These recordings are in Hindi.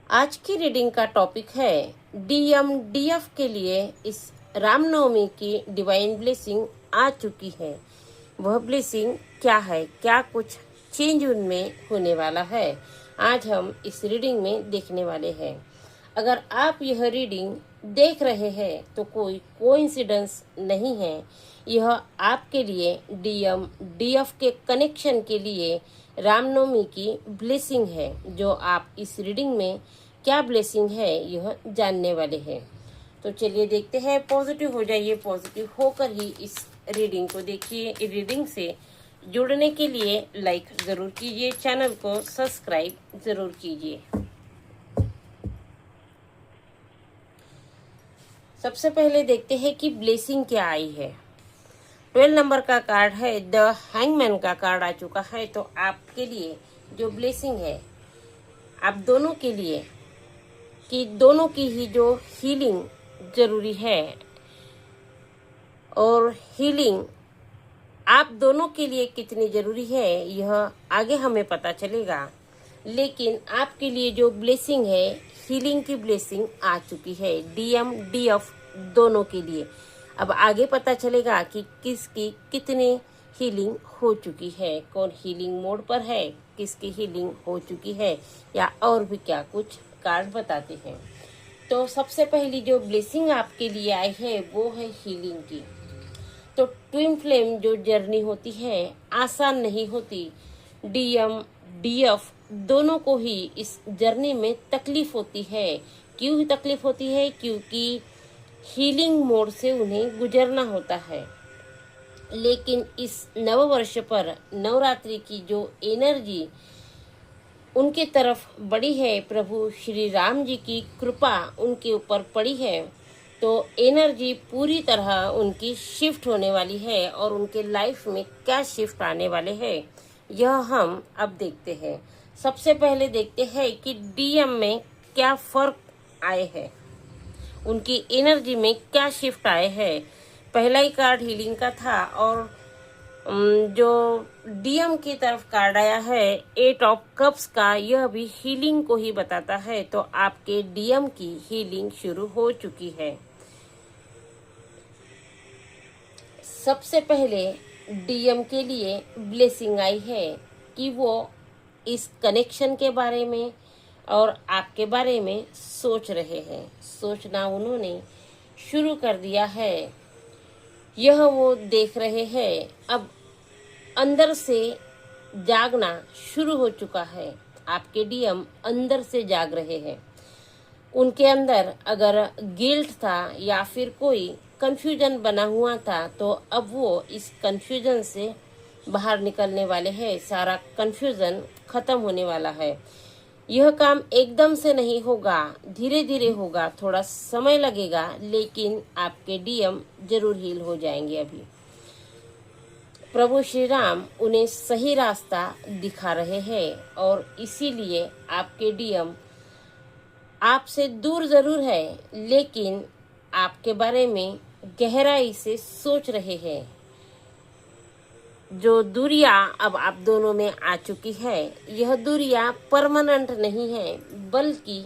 आज की रीडिंग का टॉपिक है DMDF के लिए इस रामनवमी की डिवाइन ब्लेसिंग आ चुकी है। वह ब्लेसिंग क्या है, क्या कुछ चेंज उनमें होने वाला है, आज हम इस रीडिंग में देखने वाले हैं। अगर आप यह रीडिंग देख रहे हैं तो कोई कोइंसिडेंस नहीं है। यह आपके लिए DMDF के कनेक्शन के लिए रामनवमी की ब्लेसिंग है। जो आप इस रीडिंग में क्या ब्लेसिंग है यह जानने वाले हैं। तो चलिए देखते हैं। पॉजिटिव हो जाइए, पॉजिटिव होकर ही इस रीडिंग को देखिए। इस रीडिंग से जुड़ने के लिए लाइक ज़रूर कीजिए, चैनल को सब्सक्राइब ज़रूर कीजिए। सबसे पहले देखते हैं कि ब्लेसिंग क्या आई है। 12 नंबर का कार्ड है, द हैंगमैन का कार्ड आ चुका है। तो आपके लिए जो ब्लेसिंग है आप दोनों के लिए कि दोनों की ही जो हीलिंग जरूरी है, और हीलिंग आप दोनों के लिए कितनी जरूरी है यह आगे हमें पता चलेगा। लेकिन आपके लिए जो ब्लेसिंग है, हीलिंग की ब्लेसिंग आ चुकी है DMDF दोनों के लिए। अब आगे पता चलेगा कि किसकी कितनी हीलिंग हो चुकी है, कौन हीलिंग मोड पर है, किसकी हीलिंग हो चुकी है, या और भी क्या कुछ कार्ड बताते हैं। तो सबसे पहली जो ब्लेसिंग आपके लिए आई है वो है हीलिंग की। तो ट्विन फ्लेम जो जर्नी होती है आसान नहीं होती। DMDF दोनों को ही इस जर्नी में तकलीफ होती है। क्यों तकलीफ होती है? क्योंकि हीलिंग मोड से उन्हें गुजरना होता है। लेकिन इस नव वर्ष पर नवरात्रि की जो एनर्जी उनके तरफ बढ़ी है, प्रभु श्री राम जी की कृपा उनके ऊपर पड़ी है, तो एनर्जी पूरी तरह उनकी शिफ्ट होने वाली है। और उनके लाइफ में क्या शिफ्ट आने वाले हैं यह हम अब देखते हैं। सबसे पहले देखते हैं कि DM में क्या फर्क आए हैं, उनकी एनर्जी में क्या शिफ्ट आए हैं। पहला ही कार्ड हीलिंग का था, और जो DM की तरफ कार्ड आया है 8 ऑफ कप्स का, यह भी हीलिंग को ही बताता है। तो आपके DM की हीलिंग शुरू हो चुकी है। सबसे पहले DM के लिए ब्लेसिंग आई है कि वो इस कनेक्शन के बारे में और आपके बारे में सोच रहे हैं। सोचना उन्होंने शुरू कर दिया है, यह वो देख रहे हैं। अब अंदर से जागना शुरू हो चुका है। आपके DM अंदर से जाग रहे हैं। उनके अंदर अगर गिल्ट था या फिर कोई कंफ्यूजन बना हुआ था, तो अब वो इस कंफ्यूजन से बाहर निकलने वाले हैं। सारा कंफ्यूजन खत्म होने वाला है। यह काम एकदम से नहीं होगा, धीरे धीरे होगा, थोड़ा समय लगेगा, लेकिन आपके DM जरूर हील हो जाएंगे। अभी प्रभु श्री राम उन्हें सही रास्ता दिखा रहे हैं, और इसीलिए आपके DM आपसे दूर जरूर है, लेकिन आपके बारे में गहराई से सोच रहे हैं। जो दूरियां अब आप दोनों में आ चुकी है, यह दूरियां परमानेंट नहीं है, बल्कि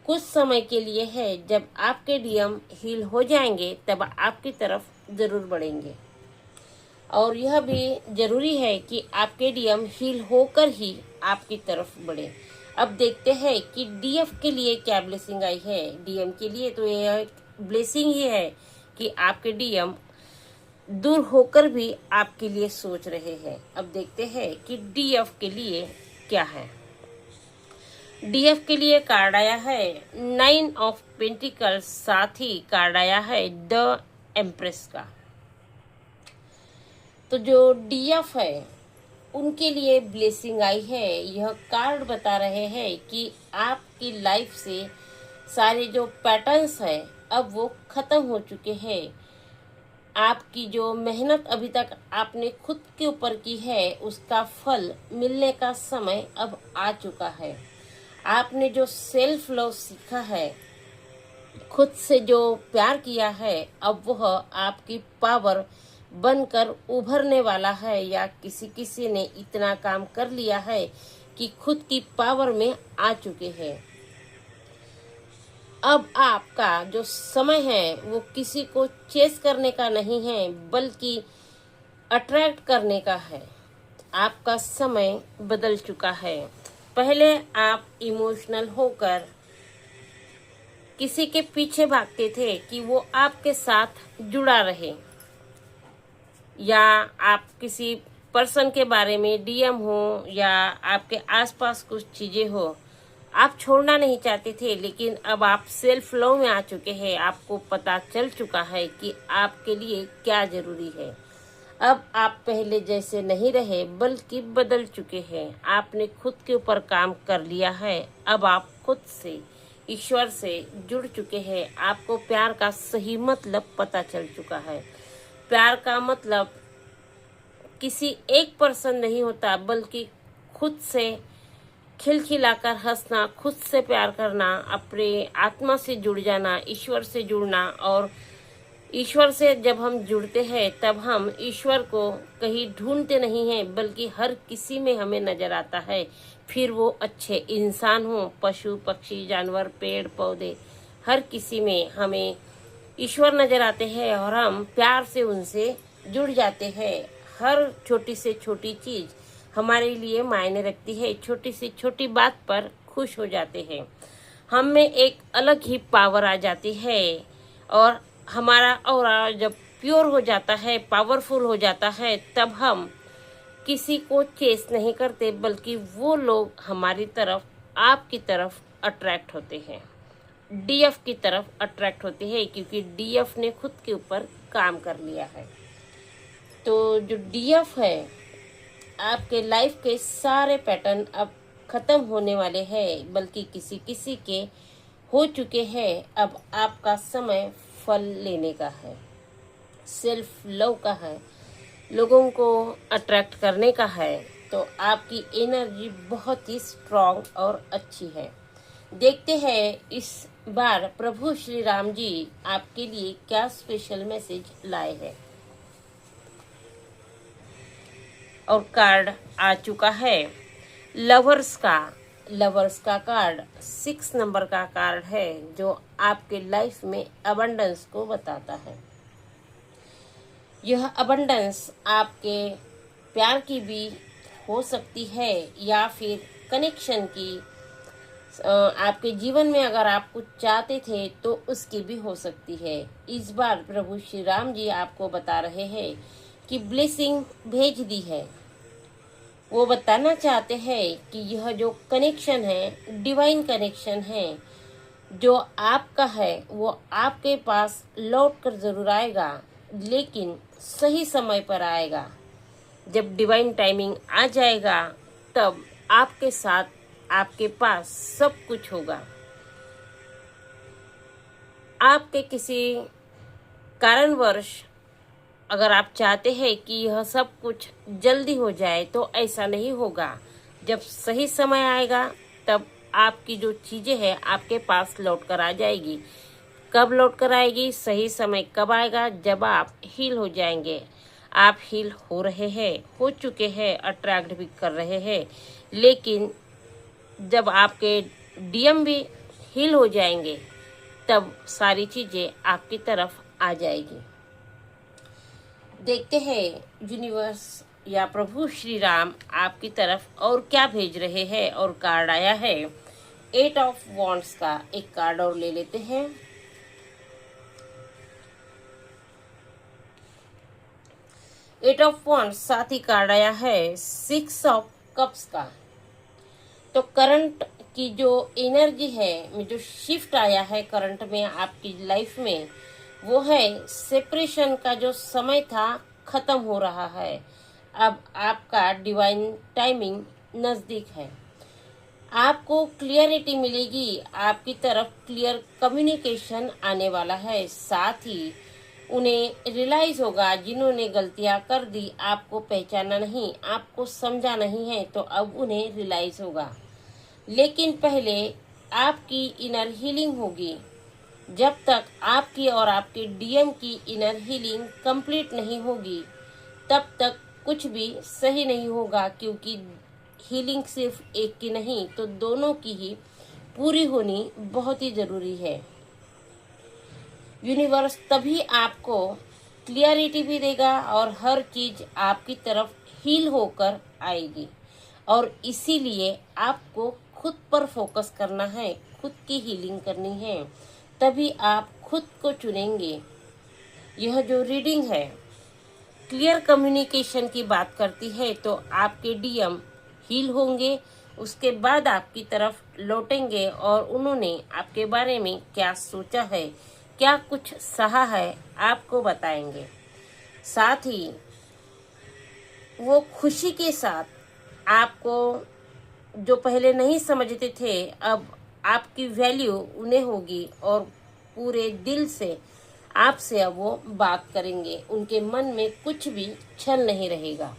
कुछ समय के लिए है। जब आपके DM हील हो जाएंगे तब आपकी तरफ जरूर बढ़ेंगे। और यह भी जरूरी है कि आपके DM हील होकर ही आपकी तरफ बढ़े। अब देखते हैं कि DF के लिए क्या ब्लेसिंग आई है। DM के लिए तो यह ब्लेसिंग ही है कि आपके DM दूर होकर भी आपके लिए सोच रहे हैं। अब देखते हैं कि DF के लिए क्या है। DF के लिए कार्ड आया है 9 ऑफ पेंटिकल्स, साथ ही कार्ड आया है द एम्प्रेस का। तो जो DF है उनके लिए ब्लेसिंग आई है। यह कार्ड बता रहे हैं कि आपकी लाइफ से सारे जो पैटर्न्स है अब वो खत्म हो चुके हैं। आपकी जो मेहनत अभी तक आपने खुद के ऊपर की है, उसका फल मिलने का समय अब आ चुका है। आपने जो सेल्फ लव सीखा है, खुद से जो प्यार किया है, अब वह आपकी पावर बनकर उभरने वाला है। या किसी किसी ने इतना काम कर लिया है कि खुद की पावर में आ चुके हैं। अब आपका जो समय है वो किसी को चेस करने का नहीं है, बल्कि अट्रैक्ट करने का है। आपका समय बदल चुका है। पहले आप इमोशनल होकर किसी के पीछे भागते थे कि वो आपके साथ जुड़ा रहे, या आप किसी पर्सन के बारे में डीएम हो या आपके आसपास कुछ चीजें हो, आप छोड़ना नहीं चाहते थे। लेकिन अब आप सेल्फ लव में आ चुके हैं। आपको पता चल चुका है कि आपके लिए क्या जरूरी है। अब आप पहले जैसे नहीं रहे, बल्कि बदल चुके हैं। आपने खुद के ऊपर काम कर लिया है। अब आप खुद से, ईश्वर से जुड़ चुके हैं। आपको प्यार का सही मतलब पता चल चुका है। प्यार का मतलब किसी एक पर्सन नहीं होता, बल्कि खुद से खिलखिलाकर हंसना, खुद से प्यार करना, अपने आत्मा से जुड़ जाना, ईश्वर से जुड़ना। और ईश्वर से जब हम जुड़ते हैं तब हम ईश्वर को कहीं ढूंढते नहीं हैं, बल्कि हर किसी में हमें नजर आता है। फिर वो अच्छे इंसान हो, पशु पक्षी जानवर पेड़ पौधे, हर किसी में हमें ईश्वर नजर आते हैं और हम प्यार से उनसे जुड़ जाते हैं। हर छोटी से छोटी चीज हमारे लिए मायने रखती है। छोटी से छोटी बात पर खुश हो जाते हैं। हम में एक अलग ही पावर आ जाती है और हमारा ऑरा जब प्योर हो जाता है, पावरफुल हो जाता है, तब हम किसी को चेस नहीं करते, बल्कि वो लोग हमारी तरफ, आपकी तरफ अट्रैक्ट होते हैं, डीएफ की तरफ अट्रैक्ट होते हैं, क्योंकि डीएफ ने खुद के ऊपर काम कर लिया है। तो जो डीएफ है, आपके लाइफ के सारे पैटर्न अब खत्म होने वाले हैं, बल्कि किसी किसी के हो चुके हैं। अब आपका समय फल लेने का है, सेल्फ लव का है, लोगों को अट्रैक्ट करने का है। तो आपकी एनर्जी बहुत ही स्ट्रांग और अच्छी है। देखते हैं इस बार प्रभु श्री राम जी आपके लिए क्या स्पेशल मैसेज लाए हैं। और कार्ड आ चुका है लवर्स का कार्ड 6 नंबर का कार्ड है, जो आपके लाइफ में अबंडेंस को बताता है। यह अबंडेंस आपके प्यार की भी हो सकती है, या फिर कनेक्शन की। आपके जीवन में अगर आप कुछ चाहते थे तो उसकी भी हो सकती है। इस बार प्रभु श्री राम जी आपको बता रहे हैं कि ब्लेसिंग भेज दी है। वो बताना चाहते हैं कि यह जो कनेक्शन है, डिवाइन कनेक्शन है, जो आपका है, वो आपके पास लौट कर जरूर आएगा, लेकिन सही समय पर आएगा। जब डिवाइन टाइमिंग आ जाएगा, तब आपके साथ, आपके पास सब कुछ होगा। आपके किसी कारणवश अगर आप चाहते हैं कि यह सब कुछ जल्दी हो जाए, तो ऐसा नहीं होगा। जब सही समय आएगा, तब आपकी जो चीजें हैं आपके पास लौट कर आ जाएगी। कब लौट कर आएगी, सही समय कब आएगा? जब आप हील हो जाएंगे। आप हील हो रहे हैं, हो चुके हैं, अट्रैक्ट भी कर रहे हैं, लेकिन जब आपके डीएम भी हील हो जाएंगे, तब सारी चीजें आपकी तरफ आ जाएगी। देखते हैं यूनिवर्स या प्रभु श्री राम आपकी तरफ और क्या भेज रहे हैं। और कार्ड आया है 8 ऑफ वॉन्ड्स का। एक कार्ड और ले लेते हैं। एट ऑफ वॉन्ड्स, साथ ही कार्ड आया है 6 ऑफ कप्स का। तो करंट की जो एनर्जी है, जो शिफ्ट आया है करंट में आपकी लाइफ में, वो है सेपरेशन का जो समय था खत्म हो रहा है। अब आपका डिवाइन टाइमिंग नजदीक है। आपको क्लियरिटी मिलेगी, आपकी तरफ क्लियर कम्युनिकेशन आने वाला है। साथ ही उन्हें रियलाइज होगा, जिन्होंने गलतियां कर दी, आपको पहचाना नहीं, आपको समझा नहीं है, तो अब उन्हें रियलाइज होगा। लेकिन पहले आपकी इनर हीलिंग होगी। जब तक आपकी और आपके डीएम की इनर हीलिंग कंप्लीट नहीं होगी, तब तक कुछ भी सही नहीं होगा, क्योंकि हीलिंग सिर्फ एक की नहीं, तो दोनों की ही पूरी होनी बहुत ही ज़रूरी है। यूनिवर्स तभी आपको क्लियरिटी भी देगा और हर चीज़ आपकी तरफ हील होकर आएगी। और इसीलिए आपको खुद पर फोकस करना है, खुद की हीलिंग करनी है, तभी आप खुद को चुनेंगे। यह जो रीडिंग है क्लियर कम्युनिकेशन की बात करती है, तो आपके डीएम हील होंगे, उसके बाद आपकी तरफ लौटेंगे और उन्होंने आपके बारे में क्या सोचा है, क्या कुछ सहा है, आपको बताएंगे। साथ ही वो खुशी के साथ आपको, जो पहले नहीं समझते थे, अब आपकी वैल्यू उन्हें होगी और पूरे दिल से आपसे अब वो बात करेंगे। उनके मन में कुछ भी छल नहीं रहेगा।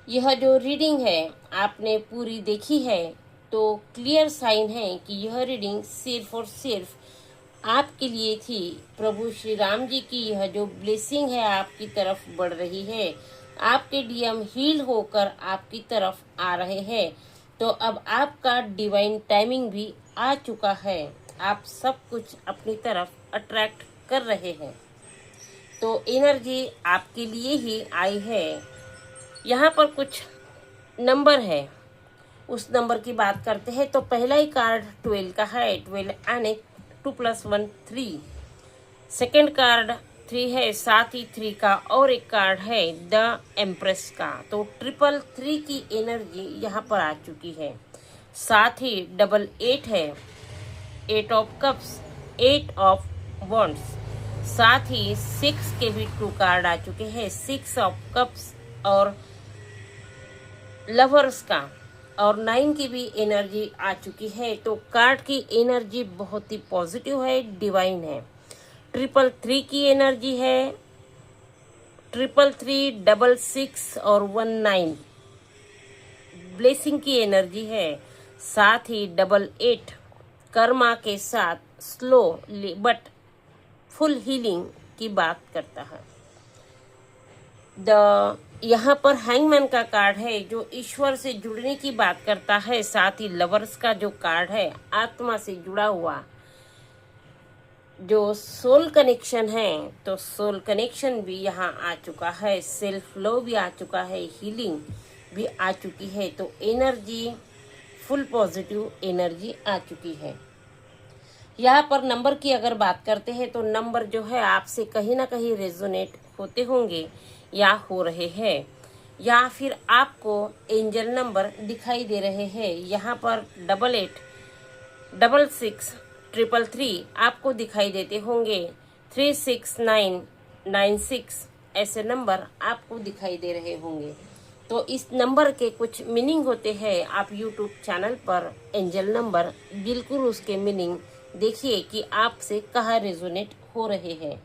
यह जो रीडिंग है आपने पूरी देखी है, तो क्लियर साइन है कि यह रीडिंग सिर्फ और सिर्फ आपके लिए थी। प्रभु श्री राम जी की यह जो ब्लेसिंग है आपकी तरफ बढ़ रही है। आपके डीएम हील होकर आपकी तरफ आ रहे हैं। तो अब आपका डिवाइन टाइमिंग भी आ चुका है। आप सब कुछ अपनी तरफ अट्रैक्ट कर रहे हैं। तो एनर्जी आपके लिए ही आई है। यहाँ पर कुछ नंबर है, उस नंबर की बात करते हैं। तो पहला ही कार्ड 12 का है। 12 यानी 2 + 1 3। सेकेंड कार्ड 3 है, साथ ही 3 का और एक कार्ड है द एम्प्रेस का। तो 333 की एनर्जी यहाँ पर आ चुकी है। साथ ही 88 है, 8 ऑफ कप्स, 8 ऑफ वॉन्ड्स। साथ ही 6 के भी 2 कार्ड आ चुके हैं, 6 ऑफ कप्स और लवर्स का। और 9 की भी एनर्जी आ चुकी है। तो कार्ड की एनर्जी बहुत ही पॉजिटिव है, डिवाइन है। 333 की एनर्जी है, 333, 66 और 19 ब्लेसिंग की एनर्जी है। साथ ही 88 कर्मा के साथ स्लो बट फुल हीलिंग की बात करता है। यहाँ पर हैंगमैन का कार्ड है, जो ईश्वर से जुड़ने की बात करता है। साथ ही लवर्स का जो कार्ड है, आत्मा से जुड़ा हुआ जो सोल कनेक्शन है, तो सोल कनेक्शन भी यहाँ आ चुका है। सेल्फ लव भी आ चुका है, हीलिंग भी आ चुकी है। तो एनर्जी फुल पॉजिटिव एनर्जी आ चुकी है। यहाँ पर नंबर की अगर बात करते हैं, तो नंबर जो है आपसे कहीं ना कहीं रेजोनेट होते होंगे या हो रहे हैं, या फिर आपको एंजल नंबर दिखाई दे रहे हैं। यहाँ पर 88, 66, 333 आपको दिखाई देते होंगे। 369, 96 ऐसे नंबर आपको दिखाई दे रहे होंगे। तो इस नंबर के कुछ मीनिंग होते हैं। आप यूट्यूब चैनल पर एंजल नंबर बिल्कुल उसके मीनिंग देखिए कि आपसे कहाँ रेजोनेट हो रहे हैं।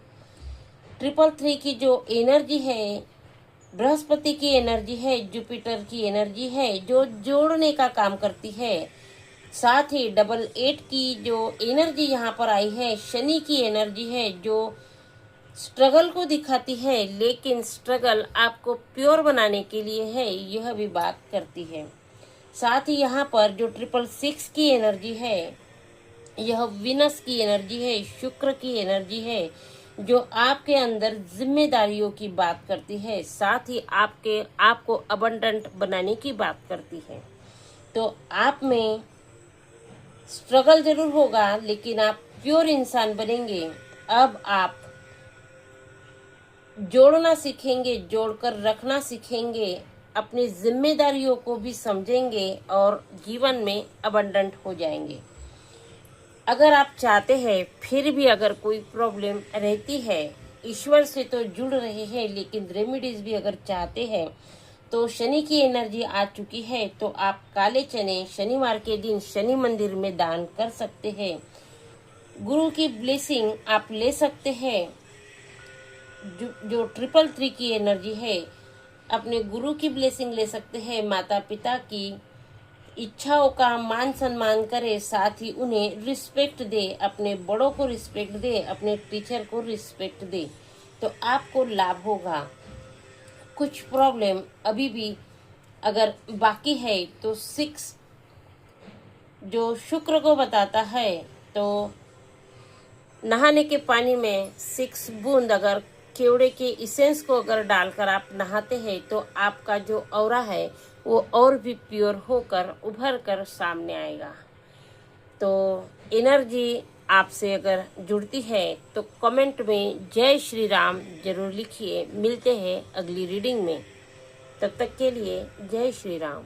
333 की जो एनर्जी है बृहस्पति की एनर्जी है, जुपिटर की एनर्जी है, जो जोड़ने का काम करती है। साथ ही 88 की जो एनर्जी यहाँ पर आई है, शनि की एनर्जी है, जो स्ट्रगल को दिखाती है, लेकिन स्ट्रगल आपको प्योर बनाने के लिए है, यह भी बात करती है। साथ ही यहाँ पर जो 666 की एनर्जी है, यह विनस की एनर्जी है, शुक्र की एनर्जी है, जो आपके अंदर जिम्मेदारियों की बात करती है। साथ ही आपको अबंडेंट बनाने की बात करती है। तो आप में स्ट्रगल जरूर होगा, लेकिन आप प्योर इंसान बनेंगे। अब आप जोड़ना सीखेंगे, जोड़कर रखना सीखेंगे, अपनी जिम्मेदारियों को भी समझेंगे और जीवन में अबंडेंट हो जाएंगे। अगर आप चाहते हैं, फिर भी अगर कोई प्रॉब्लम रहती है, ईश्वर से तो जुड़ रहे हैं, लेकिन रेमेडीज भी अगर चाहते हैं, तो शनि की एनर्जी आ चुकी है। तो आप काले चने शनिवार के दिन शनि मंदिर में दान कर सकते हैं। गुरु की ब्लेसिंग आप ले सकते हैं। जो 333 की एनर्जी है, अपने गुरु की ब्लेसिंग ले सकते हैं। माता पिता की इच्छाओं का मान सम्मान करे, साथ ही उन्हें रिस्पेक्ट दे, अपने बड़ों को रिस्पेक्ट दे, अपने टीचर को रिस्पेक्ट दे, तो आपको लाभ होगा। कुछ प्रॉब्लम अभी भी अगर बाकी है तो 6 जो शुक्र को बताता है। तो नहाने के पानी में 6 बूंद अगर केवड़े के इसेंस को अगर डालकर आप नहाते हैं तो आपका जो ऑरा है वो और भी प्योर होकर उभर कर सामने आएगा। तो एनर्जी आपसे अगर जुड़ती है तो कमेंट में जय श्री राम जरूर लिखिए। मिलते हैं अगली रीडिंग में, तब तक के लिए जय श्री राम।